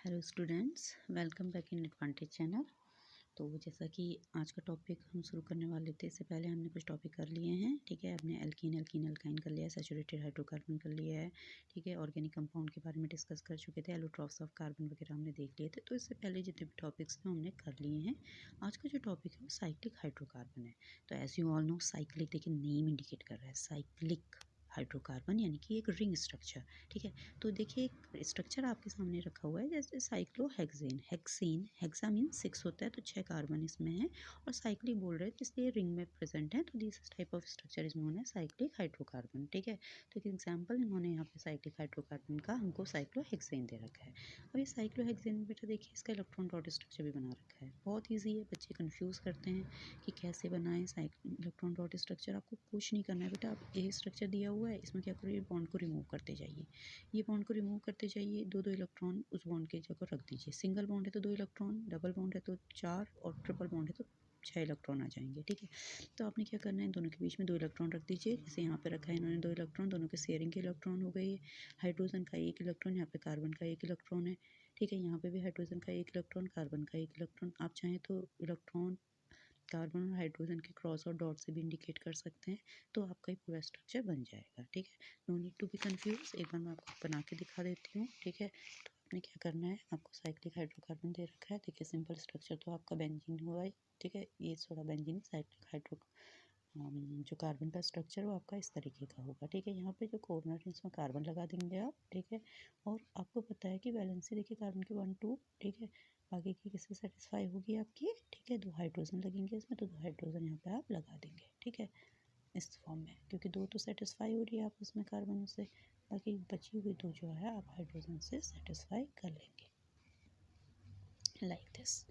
Hello students, welcome back in advantage channel. तो जैसा कि आज का टॉपिक हम शुरू करने वाले थे, इससे पहले हमने कुछ टॉपिक कर लिए हैं। ठीक है, हमने एल्कीन अल्काइन कर लिया है, सैचुरेटेड हाइड्रोकार्बन कर लिया है। ठीक है, ऑर्गेनिक कंपाउंड के बारे में डिस्कस कर चुके थे, एलोट्रॉप्स ऑफ कार्बन वगैरह हमने देख लिए थे। तो इससे पहले जितने भी टॉपिक्स थे हमने कर लिए हैं। आज का जो टॉपिक है वो साइक्लिक हाइड्रोकार्बन है। तो as you all know, cyclic देखिए नेम इंडिकेट कर रहा है, साइक्लिक हाइड्रोकार्बन यानी कि एक रिंग स्ट्रक्चर। ठीक है, तो देखिए एक स्ट्रक्चर आपके सामने रखा हुआ है जैसे साइक्लोहेक्सेन। हेक्सेन, हेक्सा मीन 6 होता है, तो 6 कार्बन इसमें है और साइक्लिक बोल रहे हैं इसलिए रिंग में प्रेजेंट है। तो this type of structure is known है साइक्लिक हाइड्रोकार्बन। ठीक है, तो एक एग्जांपल इन्होंने यहाँ पे साइक्लिक हाइड्रोकार्बन का हमको साइक्लोहेक्सेन दे रखा है। अब ये साइक्लोहेक्सेन में बेटा देखिए इसका इलेक्ट्रॉन डॉट स्ट्रक्चर भी बना रखा है। बहुत ईजी है, बच्चे कन्फ्यूज़ करते हैं कि कैसे बनाएं इलेक्ट्रॉन डॉट स्ट्रक्चर। आपको कुछ नहीं करना है बेटा, आप यही स्ट्रक्चर दिया हुआ है, इसमें क्या करिए बॉन्ड को रिमूव करते जाइए। ये बॉन्ड को रिमूव करते जाइए, दो दो इलेक्ट्रॉन उस बॉन्ड की जगह रख दीजिए। सिंगल बॉन्ड है तो 2 इलेक्ट्रॉन, डबल बॉन्ड है तो 4 और ट्रिपल बॉन्ड है तो 6 इलेक्ट्रॉन आ जाएंगे। ठीक है, तो आपने क्या करना है, दोनों के बीच में 2 इलेक्ट्रॉन रख दीजिए। जैसे यहाँ पे रखा है इन्होंने 2 इलेक्ट्रॉन, दोनों के शेयरिंग के इलेक्ट्रॉन हो गए। हाइड्रोजन का 1 इलेक्ट्रॉन, यहाँ पे कार्बन का 1 इलेक्ट्रॉन है। ठीक है, यहाँ पे भी हाइड्रोजन का 1 इलेक्ट्रॉन, कार्बन का 1 इलेक्ट्रॉन। आप चाहें तो इलेक्ट्रॉन कार्बन और हाइड्रोजन के क्रॉस और डॉट से भी इंडिकेट कर सकते हैं, तो आपका ये पूरा स्ट्रक्चर बन जाएगा। ठीक है, no need to be confuse. एक बार मैं आपको बना के दिखा देती हूँ। ठीक है, तो आपने क्या करना है, आपको साइक्लिक हाइड्रोकार्बन दे रखा है। देखिए सिंपल स्ट्रक्चर तो आपका बेंजीन हुआ है। ठीक है, ये थोड़ा बेंजीन साइक्लिक हाइड्रो जो कार्बन का स्ट्रक्चर वो आपका इस तरीके का होगा। ठीक है, यहाँ पे जो कॉर्नर है इसमें कार्बन लगा देंगे आप। ठीक है, और आपको पता है कि वैलेंसी देखिए कार्बन की 1 2। ठीक है, बाकी की किससे सेटिस्फाई होगी आपकी। ठीक है, 2 हाइड्रोजन लगेंगे इसमें, तो 2 हाइड्रोजन यहाँ पे आप लगा देंगे। ठीक है, इस फॉर्म में, क्योंकि 2 तो सेटिस्फाई हो रही है आपस में कार्बन से, बाकी बची हुई 2 जो है आप हाइड्रोजन से सेटिस्फाई कर लेंगे, लाइक दिस।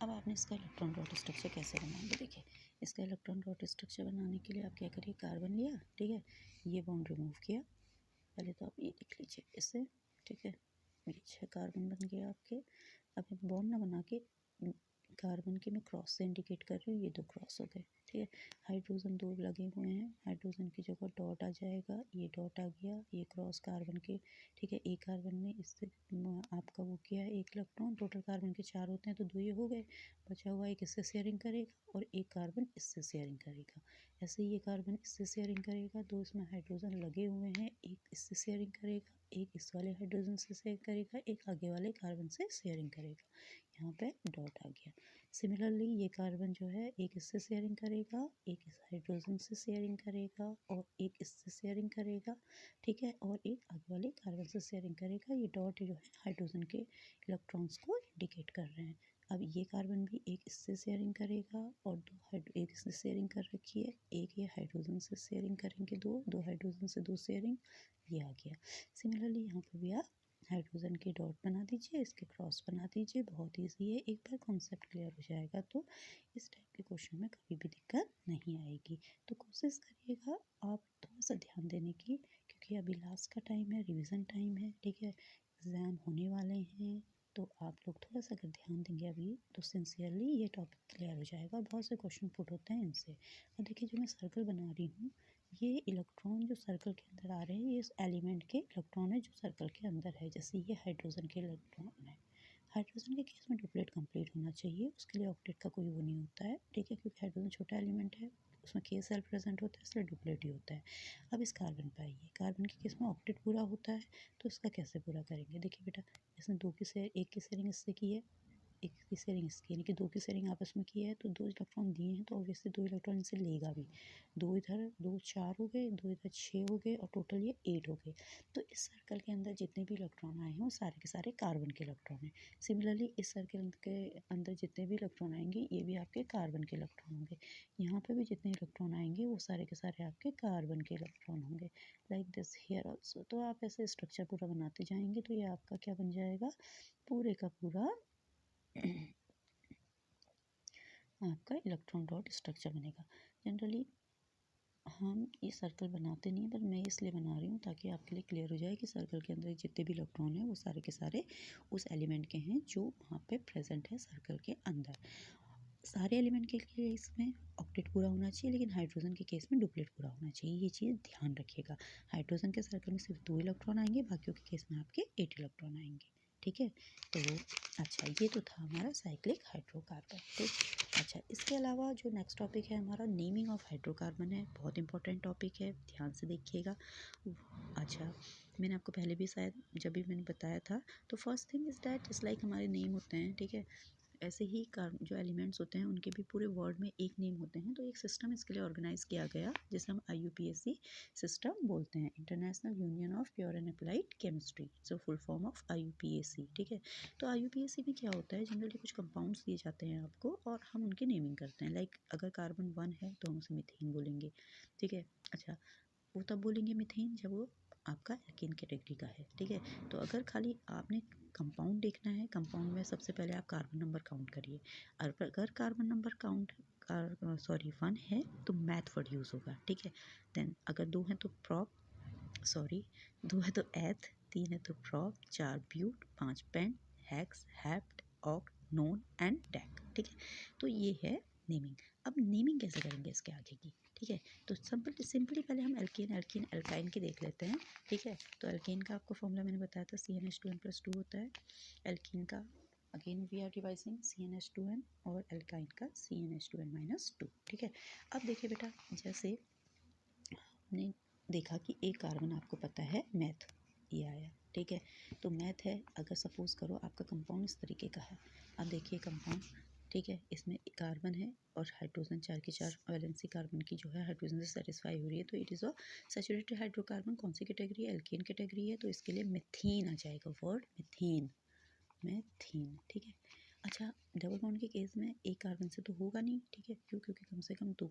अब आपने इसका इलेक्ट्रॉन डॉट स्ट्रक्चर कैसे बनाएंगे। देखिए इसका इलेक्ट्रॉन डॉट स्ट्रक्चर बनाने के लिए आप क्या करिए, कार्बन लिया। ठीक है, ये बॉन्ड रिमूव किया। पहले तो आप ये लिख लीजिए इससे। ठीक है, ये 6 कार्बन बन गया आपके। अब बॉन्ड ना बना के कार्बन के मैं क्रॉस से इंडिकेट कर रही हूँ, ये 2 क्रॉस हो गए। ठीक है, हाइड्रोजन 2 लगे हुए हैं, हाइड्रोजन की जगह डॉट आ जाएगा, ये डॉट आ गया, ये क्रॉस कार्बन के। ठीक है, एक कार्बन में इससे आपका वो किया है 1 इलेक्ट्रॉन, टोटल कार्बन के 4 होते हैं तो 2 ये हो गए। बचा हुआ एक इससे शेयरिंग करेगा और एक कार्बन इससे शेयरिंग करेगा। ऐसे ही ये कार्बन इससे शेयरिंग करेगा, 2 इसमें हाइड्रोजन लगे हुए हैं, एक इससे शेयरिंग करेगा, एक इस वाले हाइड्रोजन से शेयर करेगा, एक आगे वाले कार्बन से शेयरिंग करेगा। यहाँ पे डॉट आ गया। सिमिलरली ये कार्बन जो है एक इससे शेयरिंग करेगा, एक इस हाइड्रोजन से शेयरिंग करेगा और एक इससे शेयरिंग करेगा। ठीक है, और एक आगे वाले कार्बन से शेयरिंग करेगा। ये डॉट जो है हाइड्रोजन के इलेक्ट्रॉन्स को इंडिकेट कर रहे हैं। अब ये कार्बन भी एक इससे शेयरिंग करेगा और एक इससे शेयरिंग कर रखी है, एक ये हाइड्रोजन से शेयरिंग करेंगे, दो हाइड्रोजन से 2 शेयरिंग, ये आ गया। सिमिलरली यहाँ पर भी आप हाइड्रोजन के डॉट बना दीजिए, इसके क्रॉस बना दीजिए। बहुत ईजी है, एक बार कॉन्सेप्ट क्लियर हो जाएगा तो इस टाइप के क्वेश्चन में कभी भी दिक्कत नहीं आएगी। तो कोशिश करिएगा आप थोड़ा सा ध्यान देने की, क्योंकि अभी लास्ट का टाइम है, रिवीजन टाइम है। ठीक है, एग्ज़ाम होने वाले हैं, तो आप लोग थोड़ा सा अगर ध्यान देंगे अभी तो सिंसियरली ये टॉपिक क्लियर हो जाएगा। बहुत से क्वेश्चन पुट होते हैं इनसे। और देखिए जो मैं सर्कल बना रही हूँ, ये इलेक्ट्रॉन जो सर्कल के अंदर आ रहे हैं, ये इस एलिमेंट के इलेक्ट्रॉन है जो सर्कल के अंदर है। जैसे ये हाइड्रोजन के इलेक्ट्रॉन है। हाइड्रोजन के केस में डुप्लेट कंप्लीट होना चाहिए, उसके लिए ऑक्टेट का कोई वो नहीं होता है। ठीक है, क्योंकि हाइड्रोजन छोटा एलिमेंट है, उसमें के सेल प्रेजेंट होता है, इसलिए डुप्लेट ही होता है। अब इस कार्बन पे आइए, कार्बन के केस में ऑक्टेट पूरा होता है, तो इसका कैसे पूरा करेंगे। देखिए बेटा, इसने 2 की शेयर, 1 की शेयरिंग इससे की है, एक की शेयरिंग इसकी, यानी कि 2 की शेयरिंग आपस में की है, तो 2 इलेक्ट्रॉन दिए हैं तो ऑब्वियसली 2 इलेक्ट्रॉन इनसे लेगा भी। 2 इधर 2 4 हो गए, 2 इधर 6 हो गए और टोटल ये 8 हो गए। तो इस सर्कल के अंदर जितने भी इलेक्ट्रॉन आए हैं वो सारे के सारे कार्बन के इलेक्ट्रॉन हैं। सिमिलरली इस सर्कल के अंदर जितने भी इलेक्ट्रॉन आएंगे ये भी आपके कार्बन के इलेक्ट्रॉन होंगे। यहाँ पे भी जितने इलेक्ट्रॉन आएंगे वो सारे के सारे आपके कार्बन के इलेक्ट्रॉन होंगे, लाइक दिस हियर ऑल्सो। तो आप ऐसे स्ट्रक्चर पूरा बनाते जाएंगे तो ये आपका क्या बन जाएगा, पूरे का पूरा आपका इलेक्ट्रॉन डॉट स्ट्रक्चर बनेगा। जनरली हम ये सर्कल बनाते नहीं हैं, पर मैं इसलिए बना रही हूँ ताकि आपके लिए क्लियर हो जाए कि सर्कल के अंदर जितने भी इलेक्ट्रॉन हैं वो सारे के सारे उस एलिमेंट के हैं जो वहाँ पे प्रेजेंट है सर्कल के अंदर। सारे एलिमेंट के लिए इसमें ऑक्टेट पूरा होना चाहिए, लेकिन हाइड्रोजन के केस में डुप्लेट पूरा होना चाहिए। ये चीज़ ध्यान रखिएगा। हाइड्रोजन के सर्कल में सिर्फ 2 इलेक्ट्रॉन आएंगे, बाकियों के केस में आपके 8 इलेक्ट्रॉन आएंगे। ठीक है। तो अच्छा, ये तो था हमारा साइक्लिक हाइड्रोकार्बन, ठीक। अच्छा, इसके अलावा जो नेक्स्ट टॉपिक है हमारा नेमिंग ऑफ हाइड्रोकार्बन है, बहुत इंपॉर्टेंट टॉपिक है, ध्यान से देखिएगा। अच्छा, मैंने आपको पहले भी शायद जब भी मैंने बताया था, तो first thing is that just like हमारे नेम होते हैं, ठीक है, ऐसे ही जो एलिमेंट्स होते हैं उनके भी पूरे वर्ड में एक नेम होते हैं। तो एक सिस्टम इसके लिए ऑर्गेनाइज किया गया जिसे हम IUPAC सिस्टम बोलते हैं, international union of pure and applied chemistry, so full form of IUPAC, ठीक है। तो IUPAC में क्या होता है, जनरली कुछ कंपाउंड्स दिए जाते हैं आपको और हम उनकी नेमिंग करते हैं। लाइक अगर कार्बन 1 है तो हम उसे मीथेन बोलेंगे, ठीक है। अच्छा, वो तब बोलेंगे मीथेन जब वो आपका एल्केन कैटेगरी का है, ठीक है। तो अगर खाली आपने कंपाउंड देखना है, कंपाउंड में सबसे पहले आप कार्बन नंबर काउंट करिए। अगर कार्बन नंबर काउंट 1 है तो मैथ वर्ड यूज़ होगा, ठीक है। देन अगर 2 है तो दो है तो एथ, 3 है तो prop, 4 but, 5 pent, hex, hept, oct, non and dec, ठीक है। तो ये है नेमिंग। अब नेमिंग कैसे करेंगे इसके आगे की, ठीक है। तो सिंपली पहले हम एल्केन एल्कीन एल्काइन की देख लेते हैं, ठीक है। तो एल्केन का आपको फॉर्मूला मैंने बताया था, CnH2n+2 होता है। एल्कीन का again we are revising CnH2n, और एल्काइन का CnH2n-2, ठीक है। अब देखिए बेटा, जैसे हमने देखा कि एक कार्बन आपको पता है मैथ, ये आया, ठीक है। तो मैथ है, अगर सपोज करो आपका कंपाउंड इस तरीके का है। अब देखिए कंपाउंड, ठीक है, इसमें कार्बन है और हाइड्रोजन 4 की 4 वैलेंसी कार्बन की जो है हाइड्रोजन से सेटिस्फाई हो रही है, तो it is a saturated hydrocarbon. कौन सी कैटेगरी है, एल्केन कैटेगरी है, तो इसके लिए मिथेन आ जाएगा, वर्ड मिथेन, ठीक है। अच्छा, डबल बॉन्ड के केस में एक कार्बन से तो होगा नहीं, ठीक है, क्यों, क्योंकि कम से कम दो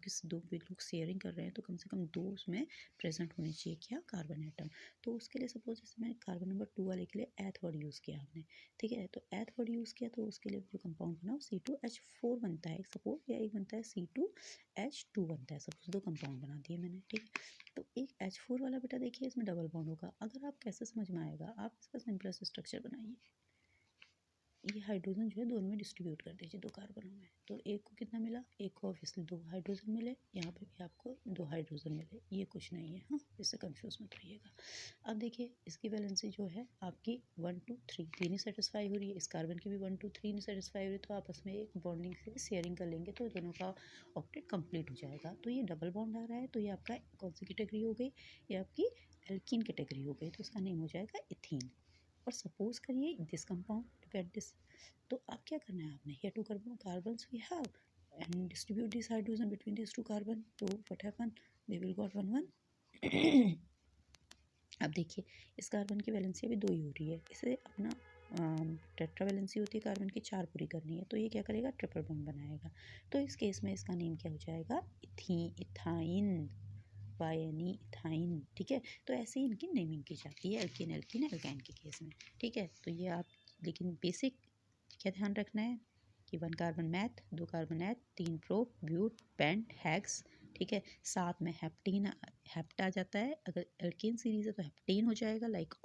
लोग शेयरिंग कर रहे हैं, तो कम से कम 2 उसमें प्रेजेंट होने चाहिए, क्या, कार्बन एटम। तो उसके लिए सपोज जैसे मैंने कार्बन नंबर 2 वाले के लिए एथ वर्ड यूज़ किया हमने, ठीक है। तो एथ वर्ड यूज़ किया तो उसके लिए जो कंपाउंड बना वो C2H4 बनता है सपोज, या एक बनता है C2H2 बनता है सपोज, 2 कंपाउंड बना दिए मैंने, ठीक है। तो एक H4 वाला बेटा देखिए इसमें डबल बॉन्ड होगा। अगर आप कैसे समझ में आएगा, आप इसका सिंपलेस्ट स्ट्रक्चर बनाइए, ये हाइड्रोजन जो है दोनों में डिस्ट्रीब्यूट कर दीजिए, 2 कार्बनों में। तो एक को कितना मिला, एक को ऑब्वियसली 2 हाइड्रोजन मिले, यहाँ पे भी आपको 2 हाइड्रोजन मिले, ये कुछ नहीं है, हाँ, इससे कंफ्यूज मत रहिएगा। अब देखिए इसकी वैलेंसी जो है आपकी 1 2 3 तीन ही सेटिस्फाई हो रही है, इस कार्बन की भी 1 2 3 नहीं सेटिस्फाई हो रही, तो आपस में एक बॉन्डिंग से शेयरिंग कर लेंगे तो दोनों का ऑक्टेट कंप्लीट हो जाएगा। तो ये डबल बॉन्ड आ रहा है, तो ये आपका कौन सी कैटेगरी हो गई, ये आपकी एल्कीन कैटेगरी हो गई, तो इसका नेम हो जाएगा इथीन। और सपोज करिए दिस कंपाउंड डिपेंड दिस, तो अब क्या करना है आपने, here two carbons we have and distribute this hydrogen between these 2 carbon, तो what happen, they will got 1 1। अब देखिए इस कार्बन की वैलेंसी अभी 2 ही हो रही है, इसे अपना टेट्रा वैलेंसी होती है कार्बन की 4 पूरी करनी है, तो ये क्या करेगा, ट्रिपल बॉन्ड बनाएगा। तो इस केस में इसका नेम क्या हो जाएगा, इथाइन, इथाइन, ठीक है। तो ऐसे ही इनकी नेमिंग की जाती है एल्कीन एल्कीन एल्काइन के केस में, ठीक है। तो ये आप, लेकिन बेसिक क्या ध्यान रखना है कि 1 कार्बन मैथ, 2 कार्बन एथ, 3 प्रोप, ब्यूट, पेंट, हेक्स, ठीक है। साथ में हेप्ट आ जाता है, अगर एल्केन सीरीज है तो हेप्टेन हो जाएगा, लाइक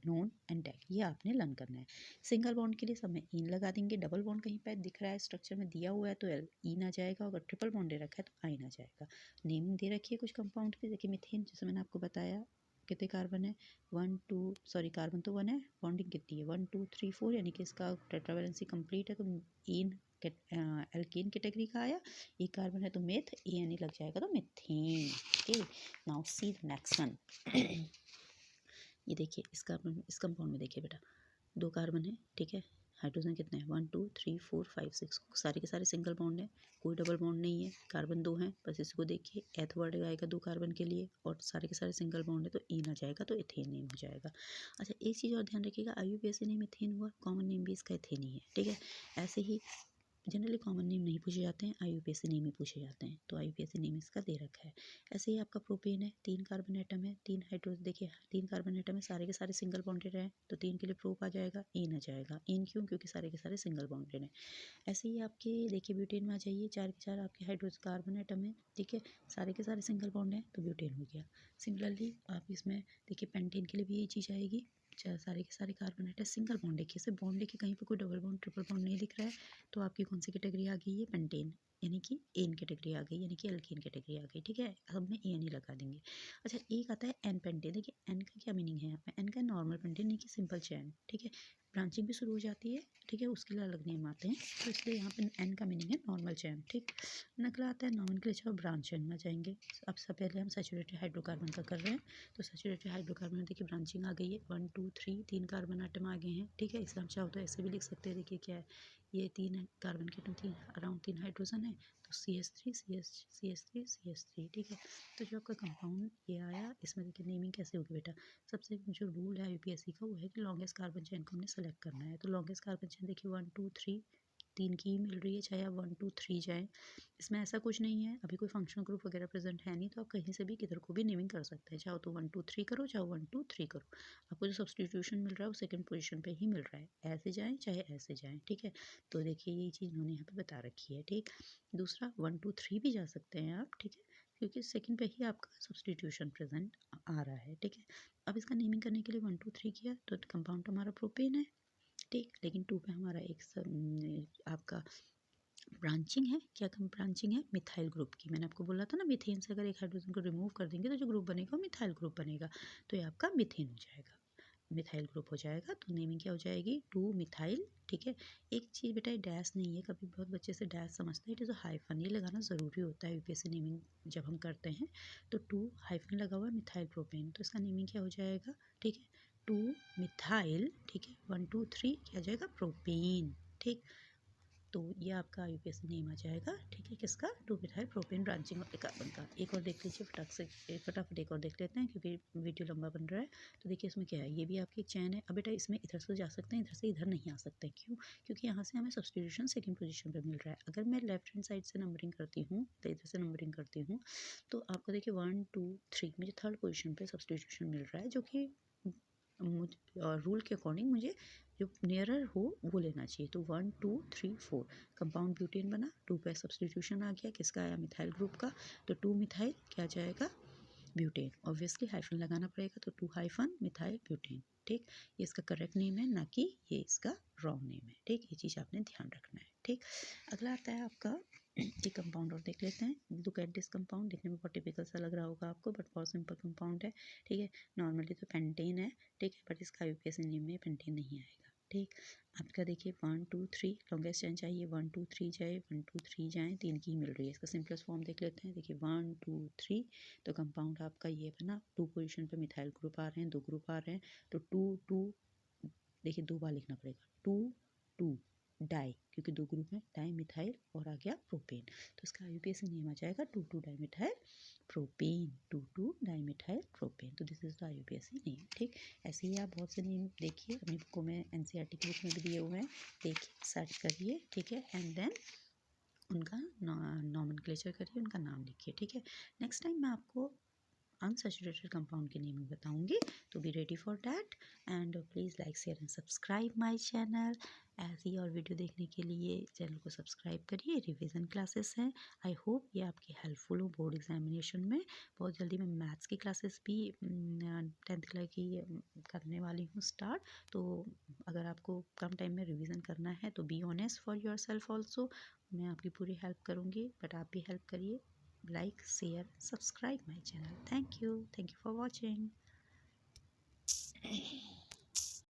नोन एंड डेक, ये आपने लर्न करना है। सिंगल बॉन्ड के लिए सब में इन लगा देंगे, डबल बॉन्ड कहीं पर दिख रहा है स्ट्रक्चर में दिया हुआ है तो इन आ जाएगा, अगर ट्रिपल बॉन्ड दे रखा है तो आइन आ जाएगा। नेम दे रखी है कुछ कंपाउंड की, देखिए मिथेन, जैसे मैंने आपको बताया कितने कार्बन है, 1 2 सॉरी कार्बन तो 1 है, बॉन्डिंग कितनी है 1 2 3 4, यानी कि इसका टेट्रावैलेंसी कंप्लीट है, तो इन एल्केन कैटेगरी का आया। एक कार्बन है तो मेथ, ए यानी लग जाएगा तो methane, okay. Now see the next one. ये देखिए इस कंपाउंड में देखिए बेटा, 2 कार्बन है, ठीक है। हाइड्रोजन कितने हैं, 1 2 3 4 5 6, सारे के सारे सिंगल बॉन्ड है, कोई डबल बॉन्ड नहीं है। कार्बन 2 हैं, बस इसको देखिए, एथ वर्ड आएगा 2 कार्बन के लिए, और सारे के सारे सिंगल बॉन्ड है तो इन आ जाएगा, तो इथेन नेम हो जाएगा। अच्छा, एक चीज़ और ध्यान रखिएगा, IUPAC नेम इथेन हुआ, कॉमन नेम भी इसका इथेन ही है, ठीक है। ऐसे ही जनरली कॉमन नेम नहीं पूछे जाते हैं, IUPAC नेम ही पूछे जाते हैं, तो IUPAC नेम इसका दे रखा है। ऐसे ही आपका प्रोपेन है, 3 कार्बन एटम है, 3 हाइड्रोजन, देखिए 3 कार्बन एटम है, सारे के सारे सिंगल बॉन्डेड हैं, तो 3 के लिए प्रोप आ जाएगा, इन आ जाएगा। इन क्यों, क्योंकि सारे के सारे सिंगल बॉन्डेड हैं। ऐसे ही आपके देखिए ब्यूटेन में आ जाइए, 4 के 4 आपके हाइड्रोजन कार्बन एटम है, ठीक है, सारे के सारे सिंगल बॉन्ड हैं, तो ब्यूटेन हो गया। सिमिलरली आप इसमें देखिए पेंटेन के लिए भी ये चीज़ आएगी, सारे के सारे कार्बन एटम सिंगल बॉन्ड देखिए, सिर्फ बॉन्ड देखिए, कहीं पे कोई डबल बॉन्ड ट्रिपल बॉन्ड नहीं दिख रहा है, तो आपकी कौन सी कैटेगरी आ गई है, पेंटेन, यानी कि एन कैटेगरी आ गई, यानी कि एल्केन कैटेगरी आ गई, ठीक है। अब में एन ही लगा देंगे। अच्छा, एक आता है एन पेंटेन, देखिए एन का क्या मीनिंग है यहाँ पे, एन का नॉर्मल पेंटेन, नहीं कि सिंपल चैन, ठीक है। ब्रांचिंग भी शुरू हो जाती है, ठीक है, उसके लिए अलग नेम आते हैं। तो इसलिए यहाँ पे एन का मीनिंग है नॉर्मल चेन, ठीक। अगला आता है नॉमेनक्लेचर ऑफ ब्रांच चेन में जाएंगे। अब सबसे पहले हम सैचुरेटेड हाइड्रोकार्बन का कर रहे हैं। तो सैचुरेटेड हाइड्रोकार्बन में देखिए ब्रांचिंग आ गई है, 1 2 3 3 कार्बन आइटम आ गए हैं, ठीक है। इसलिए हम चाहो तो ऐसे भी लिख सकते हैं, देखिए क्या है, ये 3 कार्बन के तीन अराउंड 3 हाइड्रोजन है, तो CH3 CH3 CH3, ठीक है। तो जो आपका कंपाउंड ये आया, इसमें देखिए नेमिंग कैसे होगी बेटा। सबसे जो रूल है यूपीएससी का वो है कि लॉन्गेस्ट कार्बन चेन को हमने सेलेक्ट करना है। तो लॉन्गेस्ट कार्बन चेन देखिए 1 2 3 3 की ही मिल रही है, चाहे आप 1 2 3 जाएँ। इसमें ऐसा कुछ नहीं है, अभी कोई फंक्शनल ग्रुप वगैरह प्रेजेंट है नहीं, तो आप कहीं से भी किधर को भी नेमिंग कर सकते हैं। चाहो तो 1 2 3 करो, चाहे 1 2 3 करो। आपको जो सब्सटीट्यूशन मिल रहा है वो सेकंड पोजीशन पे ही मिल रहा है, ऐसे जाएँ चाहे ऐसे जाएँ, ठीक है। तो देखिए ये चीज़ उन्होंने यहाँ पे बता रखी है, ठीक। दूसरा 1 2 3 भी जा सकते हैं आप, ठीक है, क्योंकि सेकंड पे ही आपका सब्सटीट्यूशन प्रेजेंट आ रहा है, ठीक है। अब इसका नेमिंग करने के लिए 1 2 3 किया तो कंपाउंड हमारा प्रोपेन है, ठीक। लेकिन 2 पे हमारा एक आपका ब्रांचिंग है, क्या कम ब्रांचिंग है मिथाइल ग्रुप की। मैंने आपको बोला था ना, मीथेन से अगर एक हाइड्रोजन को रिमूव कर देंगे तो जो ग्रुप बनेगा वो मिथाइल ग्रुप बनेगा, तो ये आपका मीथेन हो जाएगा, मिथाइल ग्रुप हो जाएगा। तो नेमिंग क्या हो जाएगी, 2 मिथाइल, ठीक है। एक चीज़ बेटा ये डैश नहीं है, कभी बहुत बच्चे से डैश समझते हैं, इट इज़ अ हाइफन, ये लगाना ज़रूरी होता है यूपीएससी नेमिंग जब हम करते हैं। तो 2 हाइफन लगा हुआ है मिथाइल प्रोपेन, तो इसका नेमिंग क्या हो जाएगा, ठीक है, 2 मिथाइल, ठीक है, 1 2 3 क्या हो जाएगा, प्रोपेन, ठीक। तो ये आपका यूपीएससी नेम आ जाएगा, ठीक है, किसका, 2 मिथाइल प्रोपेन ब्रांचिंग वाले कार्बन का। एक और देख लीजिए फटाफट एक और देख लेते हैं क्योंकि वीडियो लंबा बन रहा है। तो देखिए इसमें क्या है, ये भी आपकी चैन है। अब बेटा इसमें इधर से जा सकते हैं, इधर से इधर नहीं आ सकते, क्यों, क्योंकि यहाँ से हमें सब्सटीट्यूशन सेकंड पोजीशन पे मिल रहा है। अगर मैं लेफ्ट हैंड साइड से नंबरिंग करती हूँ, तो इधर से नंबरिंग करती हूँ, तो आपको देखिए 1 2 3 मुझे थर्ड पोजिशन पर सब्सटीट्यूशन मिल रहा है, जो कि रूल के अकॉर्डिंग मुझे जो नियरर हो वो लेना चाहिए। तो 1 2 3 4 कंपाउंड ब्यूटेन बना, 2 पे सब्सटीट्यूशन आ गया, किसका आया, मिथाइल ग्रुप का। तो 2 मिथाइल क्या जाएगा, ब्यूटेन। ऑब्वियसली हाइफन लगाना पड़ेगा, तो 2 हाइफन मिथाइल ब्यूटेन, ठीक। ये इसका करेक्ट नेम है, ना कि ये इसका रॉन्ग नेम है, ठीक। ये चीज़ आपने ध्यान रखना है, ठीक। अगला आता है आपका ये कंपाउंड और देख लेते हैं। लुक एट दिस कंपाउंड, देखने में बहुत टिपिकल सा लग रहा होगा आपको, बट बहुत सिंपल कंपाउंड है, ठीक है। नॉर्मली तो पेंटेन है, ठीक है, बट इसका यूपीएससी नेम में पेंटेन नहीं आएगा, ठीक। आपका देखिए 1 2 3 लॉन्गेस्ट चेन चाहिए, 1 2 3 जाए, 1 2 3 जाए, 3 की ही मिल रही है। इसका सिंपलेस्ट फॉर्म देख लेते हैं, देखिए 1 2 3, तो कंपाउंड आपका ये बना, 2 पोजीशन पे मिथाइल ग्रुप आ रहे हैं, 2 ग्रुप आ रहे हैं, तो 2 2 देखिए 2 बार लिखना पड़ेगा, 2 2 डाई, क्योंकि 2 ग्रुप है, डाई मिथाइल और आ गया प्रोपेन। तो इसका यूपीएससी नेम आ जाएगा 2 2 di methyl propane, 2 2 di methyl propane. तो this is the UPSC name, ठीक। ऐसे ही आप बहुत से नेम देखिए, अपनी बुकों में एनसीईआरटी की बुक में भी दिए हुए हैं, देखिए सर्च करिए, ठीक है, एंड देन उनका नॉमेनक्लेचर करिए, उनका नाम लिखिए, ठीक है। नेक्स्ट टाइम मैं आपको अनसैचुरेटेड कंपाउंड की नेमिंग बताऊंगी, तो be ready for that. And please like share and subscribe my channel. ऐसी और वीडियो देखने के लिए चैनल को सब्सक्राइब करिए। रिवीजन क्लासेस हैं, आई होप ये आपकी हेल्पफुल हो बोर्ड एग्जामिनेशन में। बहुत जल्दी मैं मैथ्स की क्लासेस भी 10th क्लास की करने वाली हूँ स्टार्ट। तो अगर आपको कम टाइम में रिवीजन करना है तो be honest for your self also, मैं आपकी पूरी हेल्प करूँगी, बट आप भी हेल्प करिए। Like, share, subscribe my channel. Thank you for watching.